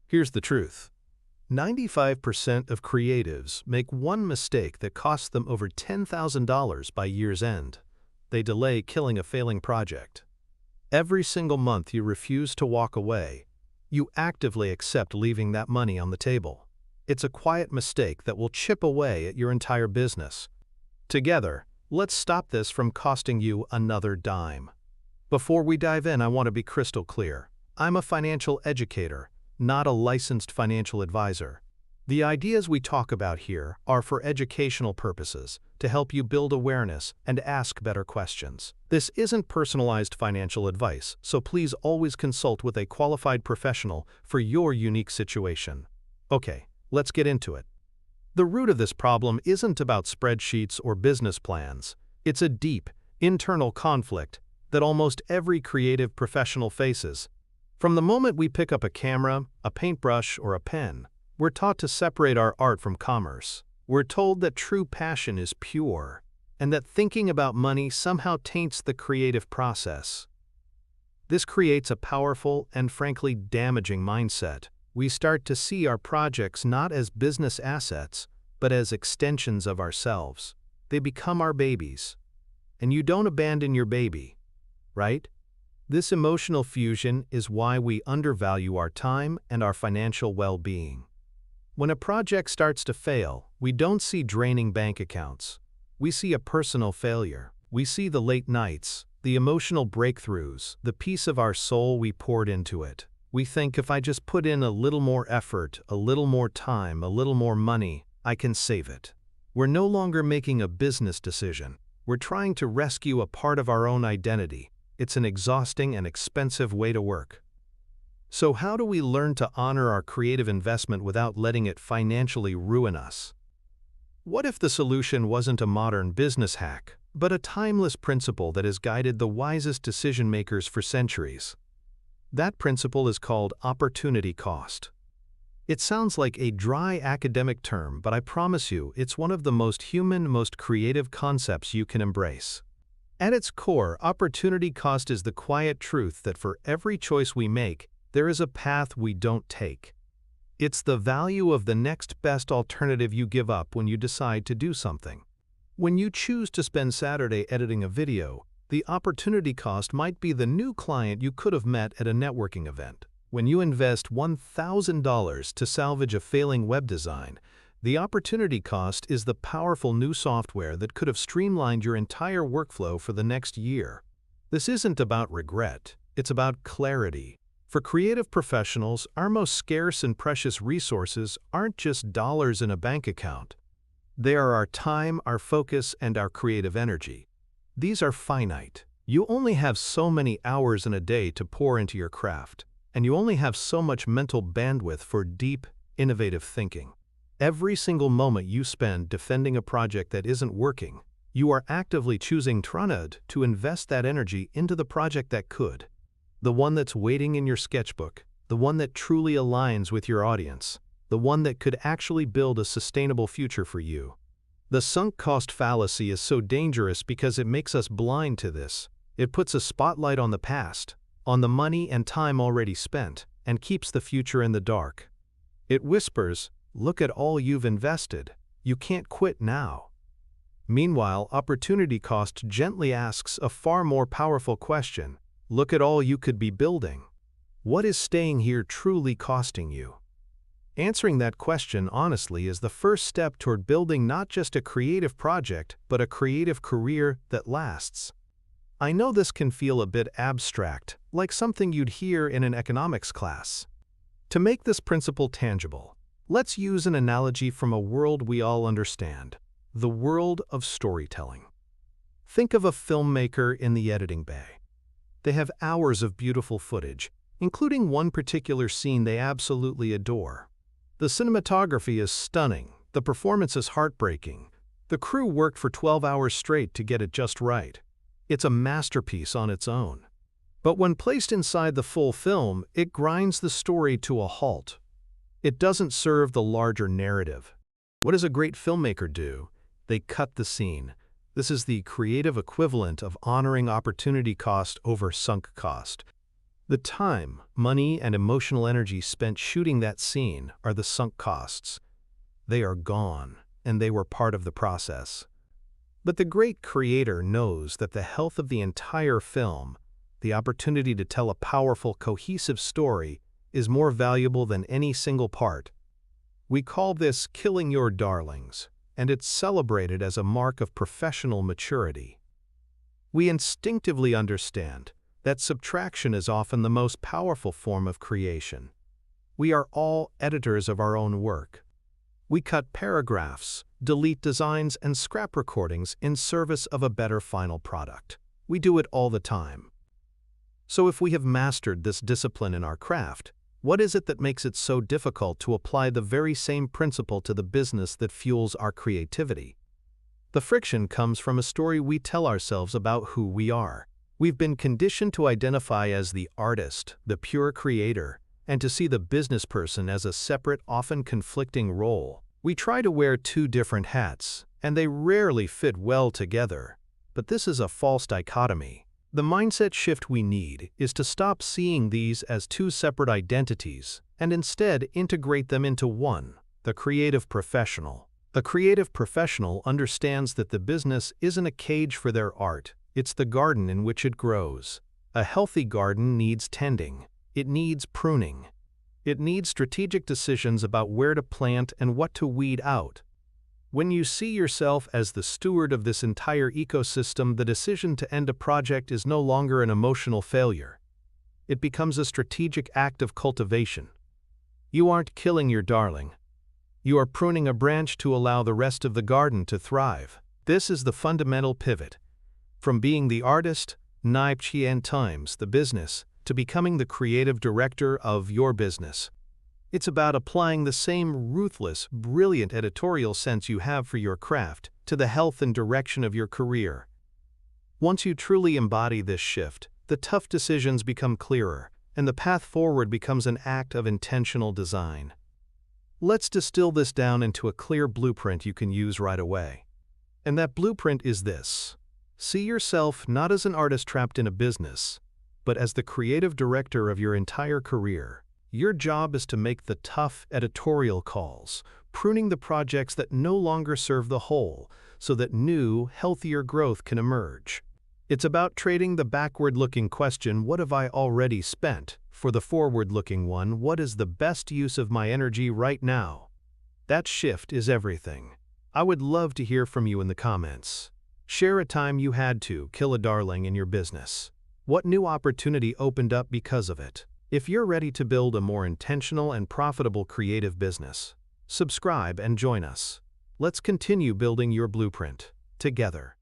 Here's the truth. 95% of creatives make one mistake that costs them over $10,000 by year's end. They delay killing a failing project. Every single month you refuse to walk away, you actively accept leaving that money on the table. It's a quiet mistake that will chip away at your entire business. Together, let's stop this from costing you another dime. Before we dive in, I want to be crystal clear. I'm a financial educator, not a licensed financial advisor. The ideas we talk about here are for educational purposes, to help you build awareness and ask better questions. This isn't personalized financial advice, so please always consult with a qualified professional for your unique situation. Okay, let's get into it. The root of this problem isn't about spreadsheets or business plans. It's a deep, internal conflict that almost every creative professional faces. From the moment we pick up a camera, a paintbrush, or a pen, we're taught to separate our art from commerce. We're told that true passion is pure, and that thinking about money somehow taints the creative process. This creates a powerful and frankly damaging mindset. We start to see our projects not as business assets, but as extensions of ourselves. They become our babies. And you don't abandon your baby, right? This emotional fusion is why we undervalue our time and our financial well-being. When a project starts to fail, we don't see draining bank accounts. We see a personal failure. We see the late nights, the emotional breakthroughs, the piece of our soul we poured into it. We think if I just put in a little more effort, a little more time, a little more money, I can save it. We're no longer making a business decision. We're trying to rescue a part of our own identity. It's an exhausting and expensive way to work. So how do we learn to honor our creative investment without letting it financially ruin us? What if the solution wasn't a modern business hack, but a timeless principle that has guided the wisest decision-makers for centuries? That principle is called opportunity cost. It sounds like a dry academic term, but I promise you, it's one of the most human, most creative concepts you can embrace. At its core, opportunity cost is the quiet truth that for every choice we make, there is a path we don't take. It's the value of the next best alternative you give up when you decide to do something. When you choose to spend Saturday editing a video, the opportunity cost might be the new client you could have met at a networking event. When you invest $1,000 to salvage a failing web design, the opportunity cost is the powerful new software that could have streamlined your entire workflow for the next year. This isn't about regret, it's about clarity. For creative professionals, our most scarce and precious resources aren't just dollars in a bank account. They are our time, our focus, and our creative energy. These are finite. You only have so many hours in a day to pour into your craft, and you only have so much mental bandwidth for deep, innovative thinking. Every single moment you spend defending a project that isn't working, you are actively choosing to invest that energy into the project that could. The one that's waiting in your sketchbook, the one that truly aligns with your audience, the one that could actually build a sustainable future for you. The sunk cost fallacy is so dangerous because it makes us blind to this. It puts a spotlight on the past, on the money and time already spent, and keeps the future in the dark. It whispers, "Look at all you've invested. You can't quit now." Meanwhile, opportunity cost gently asks a far more powerful question. Look at all you could be building. What is staying here truly costing you? Answering that question honestly is the first step toward building not just a creative project, but a creative career that lasts. I know this can feel a bit abstract, like something you'd hear in an economics class. To make this principle tangible, let's use an analogy from a world we all understand, the world of storytelling. Think of a filmmaker in the editing bay. They have hours of beautiful footage, including one particular scene they absolutely adore. The cinematography is stunning, the performance is heartbreaking. The crew worked for 12 hours straight to get it just right. It's a masterpiece on its own. But when placed inside the full film, it grinds the story to a halt. It doesn't serve the larger narrative. What does a great filmmaker do? They cut the scene. This is the creative equivalent of honoring opportunity cost over sunk cost. The time, money, and emotional energy spent shooting that scene are the sunk costs. They are gone, and they were part of the process. But the great creator knows that the health of the entire film, the opportunity to tell a powerful, cohesive story, is more valuable than any single part. We call this killing your darlings, and it's celebrated as a mark of professional maturity. We instinctively understand that subtraction is often the most powerful form of creation. We are all editors of our own work. We cut paragraphs, delete designs, and scrap recordings in service of a better final product. We do it all the time. So if we have mastered this discipline in our craft, what is it that makes it so difficult to apply the very same principle to the business that fuels our creativity? The friction comes from a story we tell ourselves about who we are. We've been conditioned to identify as the artist, the pure creator, and to see the business person as a separate, often conflicting role. We try to wear two different hats, and they rarely fit well together. But this is a false dichotomy. The mindset shift we need is to stop seeing these as two separate identities and instead integrate them into one, the creative professional. A creative professional understands that the business isn't a cage for their art, it's the garden in which it grows. A healthy garden needs tending. It needs pruning. It needs strategic decisions about where to plant and what to weed out. When you see yourself as the steward of this entire ecosystem, the decision to end a project is no longer an emotional failure. It becomes a strategic act of cultivation. You aren't killing your darling. You are pruning a branch to allow the rest of the garden to thrive. This is the fundamental pivot. From being the artist, times the business, to becoming the creative director of your business. It's about applying the same ruthless, brilliant editorial sense you have for your craft to the health and direction of your career. Once you truly embody this shift, the tough decisions become clearer, and the path forward becomes an act of intentional design. Let's distill this down into a clear blueprint you can use right away. And that blueprint is this. See yourself not as an artist trapped in a business, but as the creative director of your entire career. Your job is to make the tough editorial calls, pruning the projects that no longer serve the whole, so that new, healthier growth can emerge. It's about trading the backward-looking question, "What have I already spent?" for the forward-looking one, "What is the best use of my energy right now?" That shift is everything. I would love to hear from you in the comments. Share a time you had to kill a darling in your business. What new opportunity opened up because of it? If you're ready to build a more intentional and profitable creative business, subscribe and join us. Let's continue building your blueprint together.